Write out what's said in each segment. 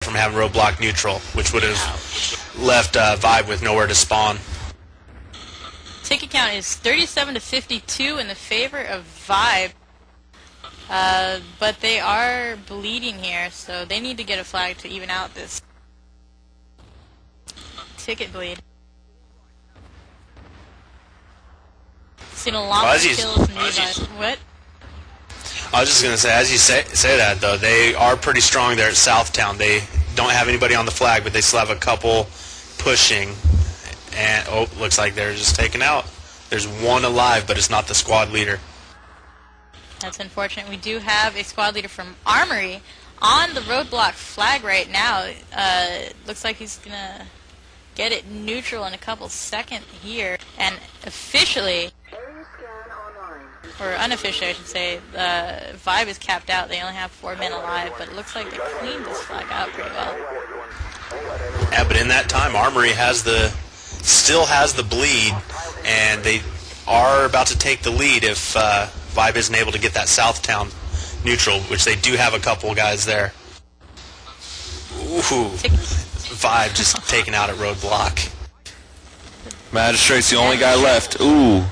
from having roadblock neutral, which would have left Vibe with nowhere to spawn. Ticket count is 37 to 52 in the favor of Vibe, but they are bleeding here, so they need to get a flag to even out this ticket bleed. Seen a lot of kills from you guys. What? I was just going to say, as you say that, though, they are pretty strong there at Southtown. They don't have anybody on the flag, but they still have a couple pushing. And, oh, looks like they're just taken out. There's one alive, but it's not the squad leader. That's unfortunate. We do have a squad leader from Armory on the roadblock flag right now. Looks like he's going to get it neutral in a couple seconds here. And officially, or unofficially I should say, Vibe is capped out. They only have 4 men alive, but it looks like they cleaned this flag out pretty well. Yeah, but in that time, Armory still has the bleed, and they are about to take the lead if Vibe isn't able to get that Southtown neutral, which they do have a couple guys there. Ooh, Vibe just taken out at roadblock. Magistrate's the only guy left. Ooh.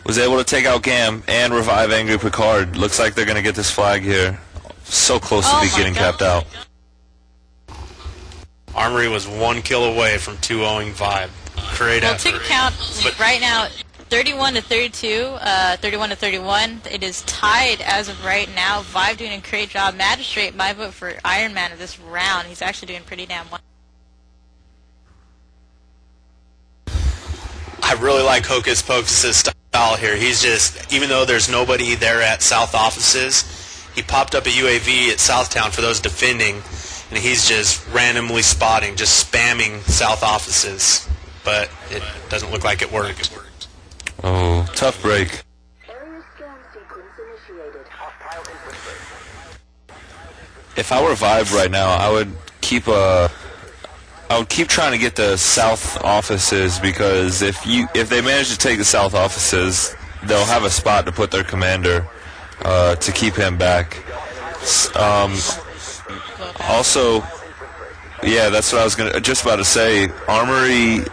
Was able to take out Gam and revive Angry Picard. Looks like they're going to get this flag here. So close to be getting capped out. Armory was 1 kill away from 2-0ing Vibe. Great effort. Ticket count right now 31 to 32, 31 to 31. It is tied as of right now. Vibe doing a great job. Magistrate, my vote for Iron Man of this round. He's actually doing pretty damn well. I really like Hocus Pocus' style here. He's just, even though there's nobody there at South offices, he popped up a UAV at Southtown for those defending, and he's just randomly spotting, just spamming South offices. But it doesn't look like it worked. Oh, tough break. If I were Vibe right now, I would keep trying to get the South offices, because if they manage to take the South offices, they'll have a spot to put their commander to keep him back. Also, yeah, that's what I was just about to say. Armory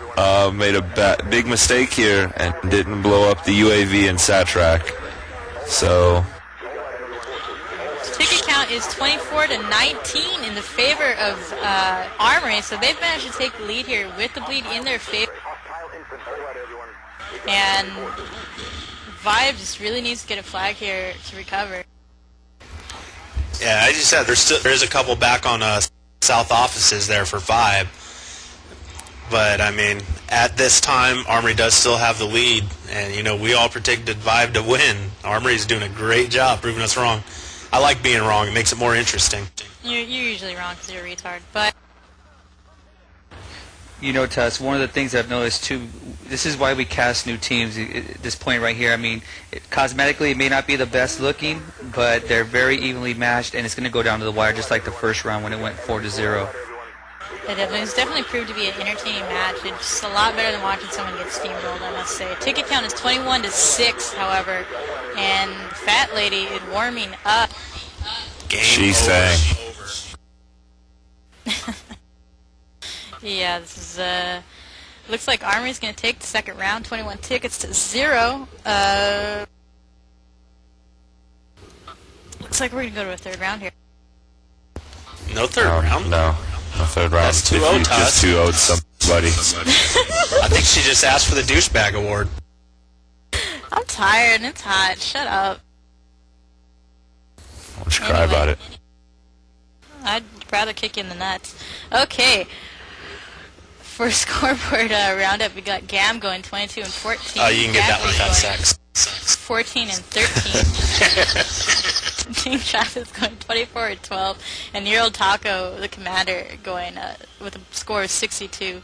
made a big mistake here and didn't blow up the UAV in Satrak. So ticket count is 24 to 19 in the favor of Armory, so they've managed to take the lead here with the bleed in their favor. And Vibe just really needs to get a flag here to recover. Yeah, as you said, there's a couple back on South offices there for Vibe. But, I mean, at this time, Armory does still have the lead. And, you know, we all predicted Vibe to win. Armory's doing a great job proving us wrong. I like being wrong. It makes it more interesting. You're usually wrong because you're a retard, but... You know, Tuss, one of the things I've noticed, too, this is why we cast new teams at this point right here. I mean, cosmetically, it may not be the best looking, but they're very evenly matched, and it's going to go down to the wire just like the first round when it went 4-0. It's definitely proved to be an entertaining match. It's a lot better than watching someone get steamrolled, I must say. Ticket count is 21 to 6, however, and Fat Lady is warming up. She's saying. Yeah, this is, looks like Armory's going to take the second round, 21 tickets to 0. Looks like we're going to go to a third round here. No third round? No third round. That's 2-0 just 2-0'd somebody. I think she just asked for the douchebag award. I'm tired and it's hot. Shut up. Don't you cry about it. I'd rather kick you in the nuts. Okay. For scoreboard roundup, we got Gam going 22 and 14. Oh, you can get that one without sex. 14 and 13. Team Travis going 24 and 12, and Nero Taco, the commander, going with a score of 62.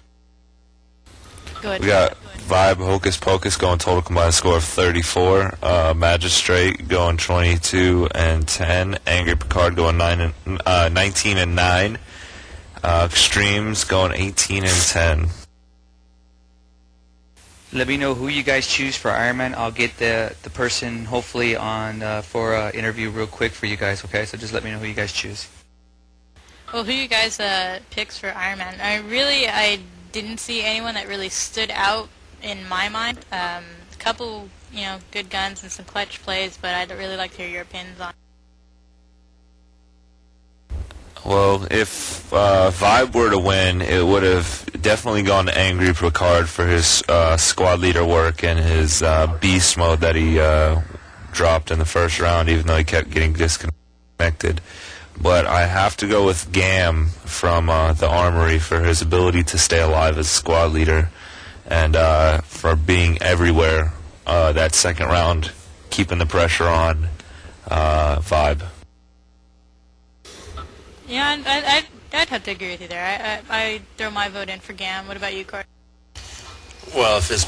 Go ahead. We got Vibe Hocus Pocus going total combined score of 34. Magistrate going 22 and 10. Angry Picard going 19 and 9. Extremes going 18 and 10. Let me know who you guys choose for Iron Man. I'll get the person hopefully on for an interview real quick for you guys, okay? So just let me know who you guys choose. Well, who you guys picks for Iron Man? I didn't see anyone that really stood out in my mind. A couple, good guns and some clutch plays, but I'd really like to hear your opinions on. Well, if Vibe were to win, it would have definitely gone to Angry Picard for his squad leader work and his beast mode that he dropped in the first round, even though he kept getting disconnected. But I have to go with Gam from the Armory for his ability to stay alive as squad leader and for being everywhere that second round, keeping the pressure on Vibe. Yeah, I'd have to agree with you there. I throw my vote in for Gam. What about you, Corey? Well, if his,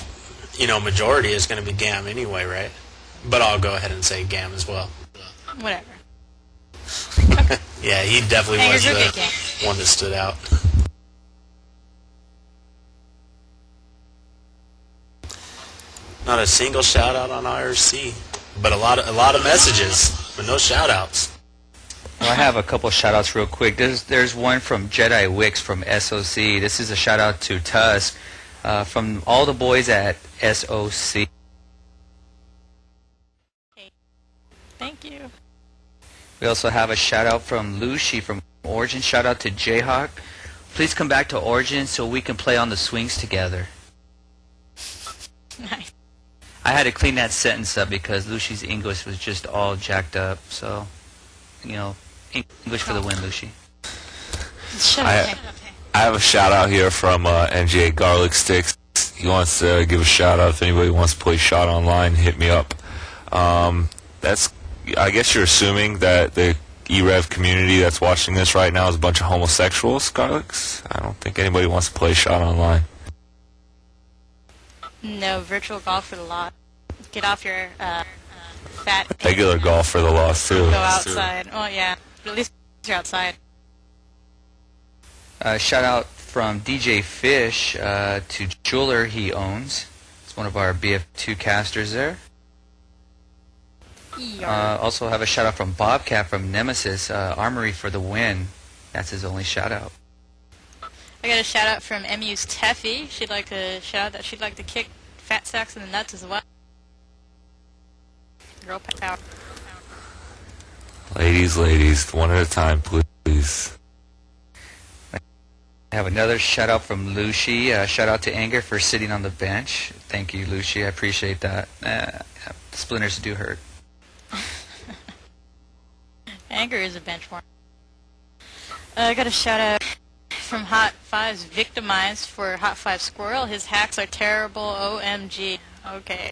majority is going to be Gam anyway, right? But I'll go ahead and say Gam as well. Whatever. Yeah, he definitely was the one that stood out. Not a single shout out on IRC, but a lot of messages, but no shout outs. Well, I have a couple shout-outs real quick. There's one from Jedi Wix from SOC. This is a shout-out to Tusk from all the boys at SOC. Thank you. We also have a shout-out from Lucy from Origin. Shout-out to Jayhawk. Please come back to Origin so we can play on the swings together. Nice. I had to clean that sentence up because Lucy's English was just all jacked up. So, English for the win, Lucy. I have a shout out here from NGA Garlic Sticks. He wants to give a shout out if anybody wants to play Shot Online. Hit me up. I guess you're assuming that the E-REV community that's watching this right now is a bunch of homosexuals, Garlics. I don't think anybody wants to play Shot Online. No, virtual golf for the lot. Get off your fat. Regular golf for the loss too. Go outside. Oh yeah, but at least you're outside. Shout out from DJ Fish to Jeweler he owns. It's one of our BF2 casters there. Also have a shout out from Bobcat from Nemesis Armory for the win. That's his only shout out. I got a shout out from MU's Teffy. She'd like to shout out that she'd like to kick fat sacks in the nuts as well. Girl power. Ladies, one at a time, please. I have another shout out from Lucy. Shout out to Anger for sitting on the bench. Thank you, Lucy. I appreciate that. Splinters do hurt. Anger is a benchmark. I got a shout out from Hot Five's Victimized for Hot Five Squirrel. His hacks are terrible. OMG. Okay.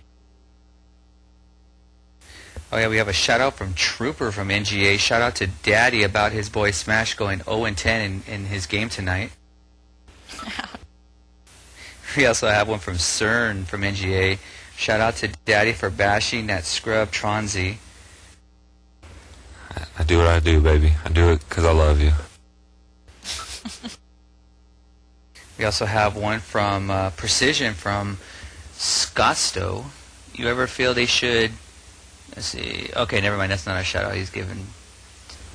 Oh yeah, we have a shout out from Trooper from NGA. Shout out to Daddy about his boy Smash going 0-10 in his game tonight. We also have one from CERN from NGA. Shout out to Daddy for bashing that scrub Tronzy. I do what I do, baby. I do it because I love you. We also have one from Precision from Scosto. You ever feel they should... Let's see. Okay, never mind. That's not a shout out. He's complaining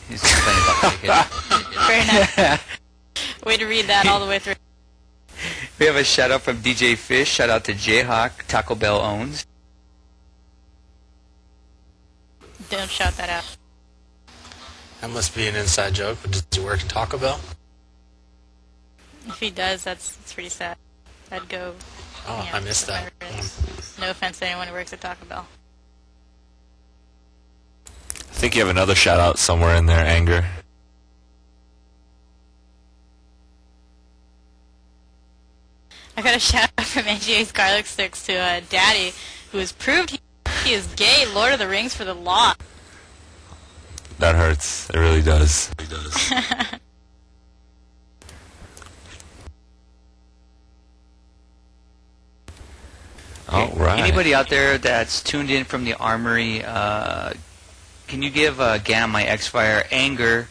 about tickets. Very nice. Way to read that all the way through. We have a shout out from DJ Fish. Shout out to Jayhawk. Taco Bell owns. Don't shout that out. That must be an inside joke. But does he work at Taco Bell? If he does, that's pretty sad. I'd go. Oh, I missed that. No offense to anyone who works at Taco Bell. I think you have another shout out somewhere in there, Anger. I got a shout out from NGA's Garlic Sticks to Daddy, who has proved he is gay, Lord of the Rings for the law. That hurts. It really does. It does. All right. Anybody out there that's tuned in from the Armory, can you give Gam, my X-Fire, Anger,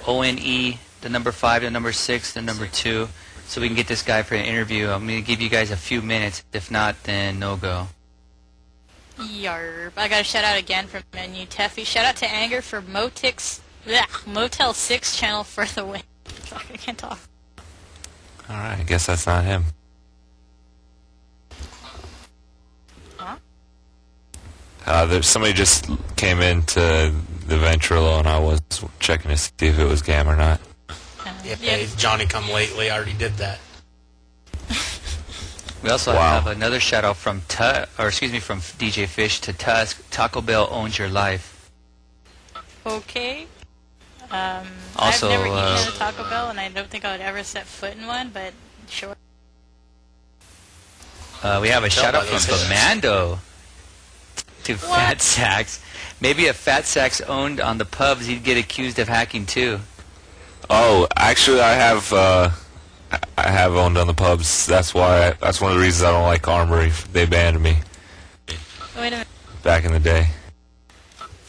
O-N-E, the number 5, the number 6, the number 2, so we can get this guy for an interview. I'm going to give you guys a few minutes. If not, then no go. Yarp. I got a shout out again from Menu Teffy. Shout out to Anger for Motel 6 channel for the win. Fuck, I can't talk. All right, I guess that's not him. Huh? Somebody just came into the ventrilo, and I was checking to see if it was Gam or not. Yeah, Johnny come lately. I already did that. We also have another shout out from from DJ Fish to Tusk. Taco Bell owns your life. Okay. Also, I've never eaten at a Taco Bell, and I don't think I would ever set foot in one, but sure. We have a shout out from Bamando to What? Fat Sacks. Maybe if Fat Sacks owned on the pubs, he'd get accused of hacking too. Oh, actually, I have owned on the pubs. That's why. That's one of the reasons I don't like Armory. They banned me Wait a minute. back in the day.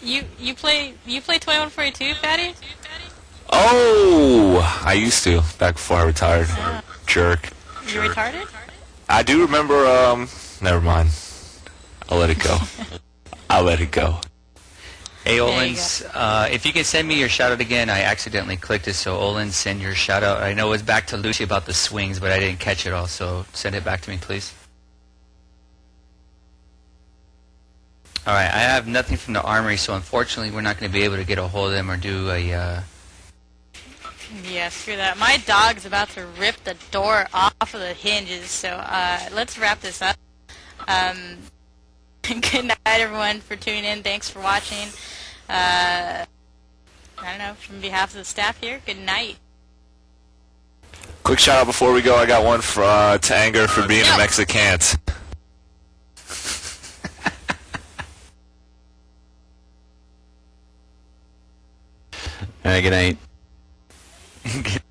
You play 2142, Fatty? Oh, I used to back before I retired. Oh. Jerk. You retarded? I do remember. Never mind. I'll let it go. I'll let it go. Hey, There you Olins, if you can send me your shout out again, I accidentally clicked it, so Olins, send your shout out. I know it was back to Lucy about the swings, but I didn't catch it all, so send it back to me, please. Alright, I have nothing from the Armory, so unfortunately we're not going to be able to get a hold of them or do a... Yeah, screw that. My dog's about to rip the door off of the hinges, so let's wrap this up. Good night, everyone, for tuning in. Thanks for watching. I don't know, from behalf of the staff here, good night. Quick shout out before we go. I got one to Anger for being a Mexican. Good night. Good